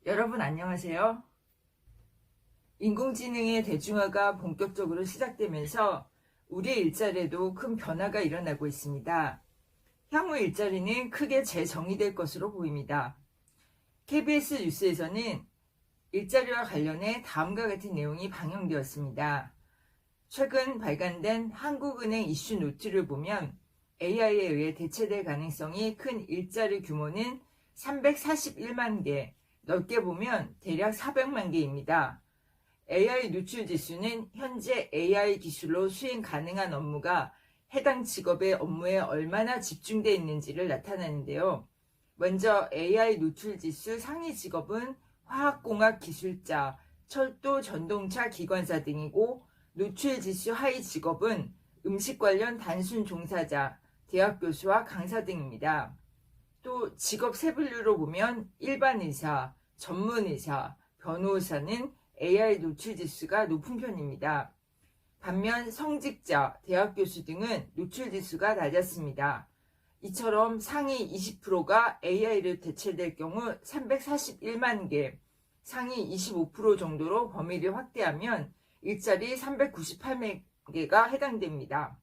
여러분 안녕하세요. 인공지능의 대중화가 본격적으로 시작되면서 우리의 일자리에도 큰 변화가 일어나고 있습니다. 향후 일자리는 크게 재정의될 것으로 보입니다. KBS 뉴스에서는 일자리와 관련해 다음과 같은 내용이 방영되었습니다. 최근 발간된 한국은행 이슈 노트를 보면 AI에 의해 대체될 가능성이 큰 일자리 규모는 341만 개, 넓게 보면 대략 400만 개입니다. AI 누출 지수는 현재 AI 기술로 수행 가능한 업무가 해당 직업의 업무에 얼마나 집중되어 있는지를 나타내는데요. 먼저 AI 노출 지수 상위 직업은 화학공학 기술자, 철도 전동차 기관사 등이고, 노출 지수 하위 직업은 음식 관련 단순 종사자, 대학 교수와 강사 등입니다. 또 직업 세분류로 보면 일반 의사, 전문 의사, 변호사는 AI 노출 지수가 높은 편입니다. 반면 성직자, 대학 교수 등은 노출 지수가 낮았습니다. 이처럼 상위 20%가 AI를 대체될 경우 341만 개, 상위 25% 정도로 범위를 확대하면 일자리 398만 개가 해당됩니다.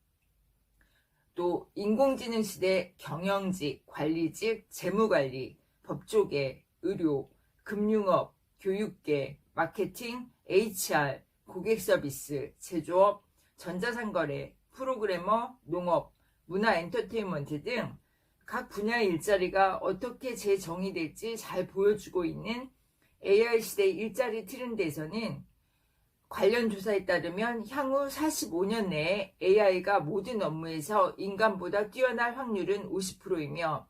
또 인공지능 시대 경영직, 관리직, 재무관리, 법조계, 의료, 금융업, 교육계, 마케팅, HR, 고객서비스, 제조업, 전자상거래, 프로그래머, 농업, 문화 엔터테인먼트 등 각 분야의 일자리가 어떻게 재정의될지 잘 보여주고 있는 AI 시대의 일자리 트렌드에서는 관련 조사에 따르면 향후 45년 내에 AI가 모든 업무에서 인간보다 뛰어날 확률은 50%이며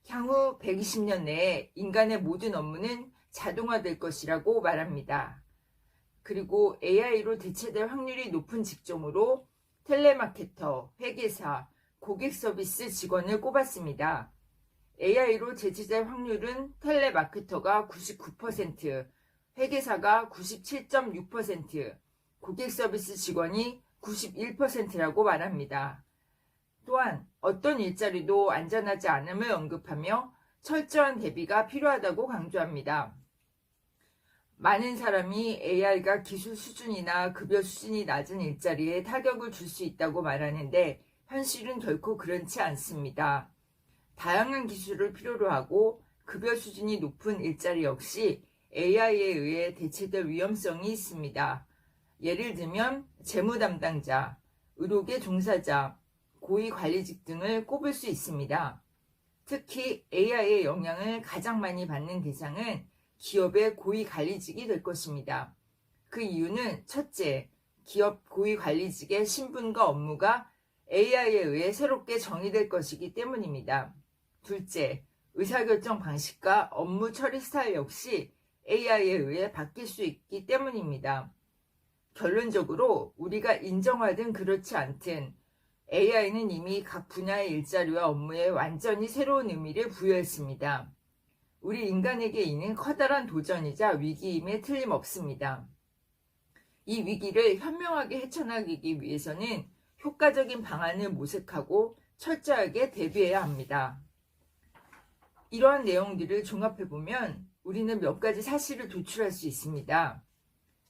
향후 120년 내에 인간의 모든 업무는 자동화될 것이라고 말합니다. 그리고 AI로 대체될 확률이 높은 직종으로 텔레마케터, 회계사, 고객 서비스 직원을 꼽았습니다. AI로 대체될 확률은 텔레마케터가 99%, 회계사가 97.6%, 고객 서비스 직원이 91%라고 말합니다. 또한 어떤 일자리도 안전하지 않음을 언급하며 철저한 대비가 필요하다고 강조합니다. 많은 사람이 AI가 기술 수준이나 급여 수준이 낮은 일자리에 타격을 줄 수 있다고 말하는데 현실은 결코 그렇지 않습니다. 다양한 기술을 필요로 하고 급여 수준이 높은 일자리 역시 AI에 의해 대체될 위험성이 있습니다. 예를 들면 재무 담당자, 의료계 종사자, 고위 관리직 등을 꼽을 수 있습니다. 특히 AI의 영향을 가장 많이 받는 대상은 기업의 고위 관리직이 될 것입니다. 그 이유는 첫째, 기업 고위 관리직의 신분과 업무가 AI에 의해 새롭게 정의될 것이기 때문입니다. 둘째, 의사결정 방식과 업무 처리 스타일 역시 AI에 의해 바뀔 수 있기 때문입니다. 결론적으로 우리가 인정하든 그렇지 않든 AI는 이미 각 분야의 일자리와 업무에 완전히 새로운 의미를 부여했습니다. 우리 인간에게 이는 커다란 도전이자 위기임에 틀림없습니다. 이 위기를 현명하게 헤쳐나가기 위해서는 효과적인 방안을 모색하고 철저하게 대비해야 합니다. 이러한 내용들을 종합해보면 우리는 몇 가지 사실을 도출할 수 있습니다.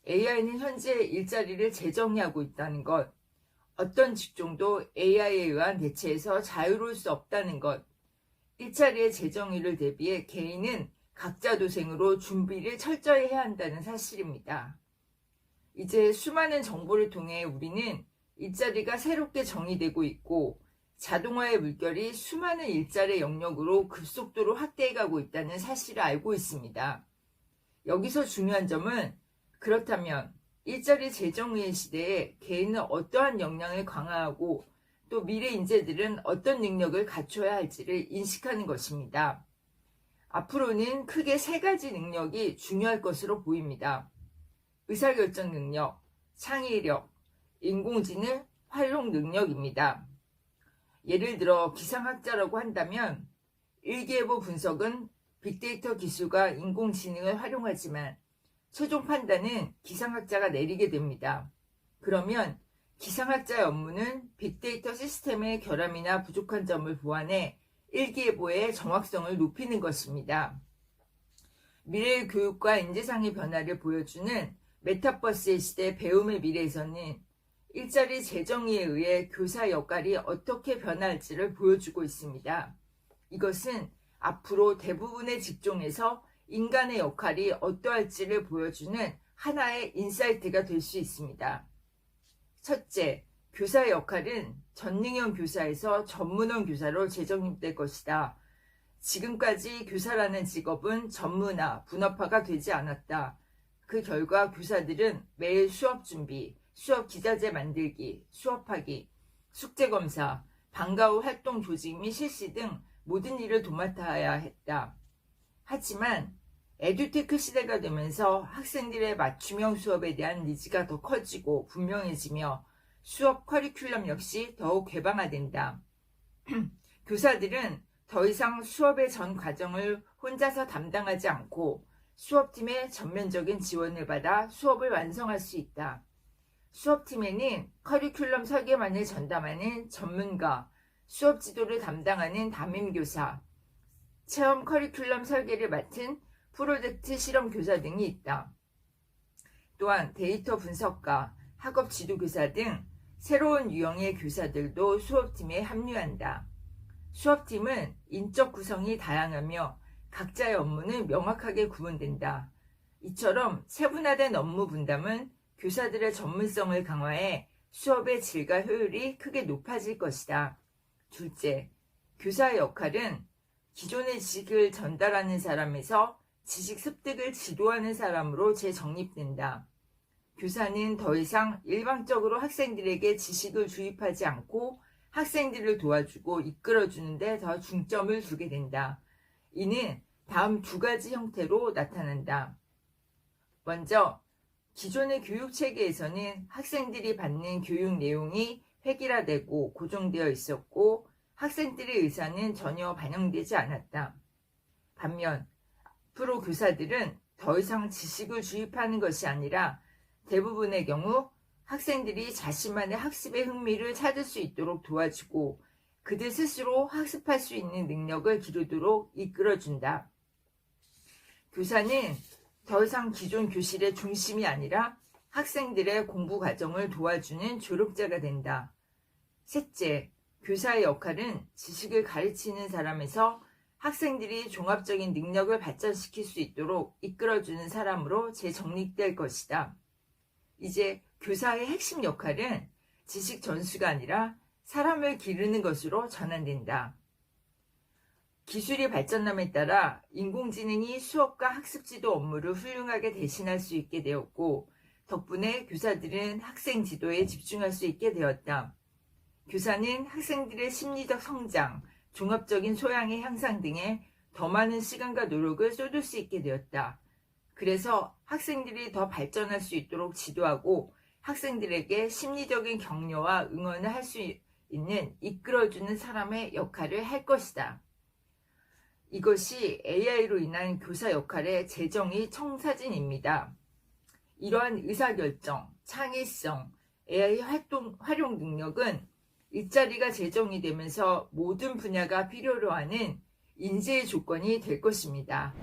AI는 현재 일자리를 재정의하고 있다는 것, 어떤 직종도 AI에 의한 대체에서 자유로울 수 없다는 것, 일자리의 재정의를 대비해 개인은 각자 도생으로 준비를 철저히 해야 한다는 사실입니다. 이제 수많은 정보를 통해 우리는 일자리가 새롭게 정의되고 있고 자동화의 물결이 수많은 일자리 영역으로 급속도로 확대해가고 있다는 사실을 알고 있습니다. 여기서 중요한 점은 그렇다면 일자리 재정의의 시대에 개인은 어떠한 역량을 강화하고 또 미래 인재들은 어떤 능력을 갖춰야 할지를 인식하는 것입니다. 앞으로는 크게 세 가지 능력이 중요할 것으로 보입니다. 의사결정 능력, 창의력, 인공지능 활용 능력입니다. 예를 들어 기상학자라고 한다면 일기예보 분석은 빅데이터 기술과 인공지능을 활용하지만 최종 판단은 기상학자가 내리게 됩니다. 그러면 기상학자의 업무는 빅데이터 시스템의 결함이나 부족한 점을 보완해 일기예보의 정확성을 높이는 것입니다. 미래의 교육과 인재상의 변화를 보여주는 메타버스의 시대 배움의 미래에서는 일자리 재정의에 의해 교사 역할이 어떻게 변할지를 보여주고 있습니다. 이것은 앞으로 대부분의 직종에서 인간의 역할이 어떠할지를 보여주는 하나의 인사이트가 될 수 있습니다. 첫째, 교사의 역할은 전능형 교사에서 전문형 교사로 재정립될 것이다. 지금까지 교사라는 직업은 전문화, 분업화가 되지 않았다. 그 결과 교사들은 매일 수업 준비, 수업 기자재 만들기, 수업하기, 숙제 검사, 방과 후 활동 조직 및 실시 등 모든 일을 도맡아야 했다. 하지만 에듀테크 시대가 되면서 학생들의 맞춤형 수업에 대한 니즈가 더 커지고 분명해지며 수업 커리큘럼 역시 더욱 개방화된다. 교사들은 더 이상 수업의 전 과정을 혼자서 담당하지 않고 수업팀의 전면적인 지원을 받아 수업을 완성할 수 있다. 수업팀에는 커리큘럼 설계만을 전담하는 전문가, 수업 지도를 담당하는 담임교사, 체험 커리큘럼 설계를 맡은 프로젝트 실험 교사 등이 있다. 또한 데이터 분석가, 학업 지도교사 등 새로운 유형의 교사들도 수업팀에 합류한다. 수업팀은 인적 구성이 다양하며 각자의 업무는 명확하게 구분된다. 이처럼 세분화된 업무 분담은 교사들의 전문성을 강화해 수업의 질과 효율이 크게 높아질 것이다. 둘째, 교사의 역할은 기존의 지식을 전달하는 사람에서 지식 습득을 지도하는 사람으로 재정립된다. 교사는 더 이상 일방적으로 학생들에게 지식을 주입하지 않고 학생들을 도와주고 이끌어주는 데 더 중점을 두게 된다. 이는 다음 두 가지 형태로 나타난다. 먼저, 기존의 교육체계에서는 학생들이 받는 교육 내용이 획일화되고 고정되어 있었고 학생들의 의사는 전혀 반영되지 않았다. 반면 앞으로 교사들은 더 이상 지식을 주입하는 것이 아니라 대부분의 경우 학생들이 자신만의 학습의 흥미를 찾을 수 있도록 도와주고 그들 스스로 학습할 수 있는 능력을 기르도록 이끌어준다. 교사는 더 이상 기존 교실의 중심이 아니라 학생들의 공부 과정을 도와주는 조력자가 된다. 셋째, 교사의 역할은 지식을 가르치는 사람에서 학생들이 종합적인 능력을 발전시킬 수 있도록 이끌어주는 사람으로 재정립될 것이다. 이제 교사의 핵심 역할은 지식 전수가 아니라 사람을 기르는 것으로 전환된다. 기술이 발전함에 따라 인공지능이 수업과 학습 지도 업무를 훌륭하게 대신할 수 있게 되었고 덕분에 교사들은 학생 지도에 집중할 수 있게 되었다. 교사는 학생들의 심리적 성장, 종합적인 소양의 향상 등에 더 많은 시간과 노력을 쏟을 수 있게 되었다. 그래서 학생들이 더 발전할 수 있도록 지도하고 학생들에게 심리적인 격려와 응원을 할 수 있는 이끌어주는 사람의 역할을 할 것이다. 이것이 AI로 인한 교사 역할의 재정의 청사진입니다. 이러한 의사결정, 창의성, AI 활용 능력은 일자리가 재정이 되면서 모든 분야가 필요로 하는 인재의 조건이 될 것입니다.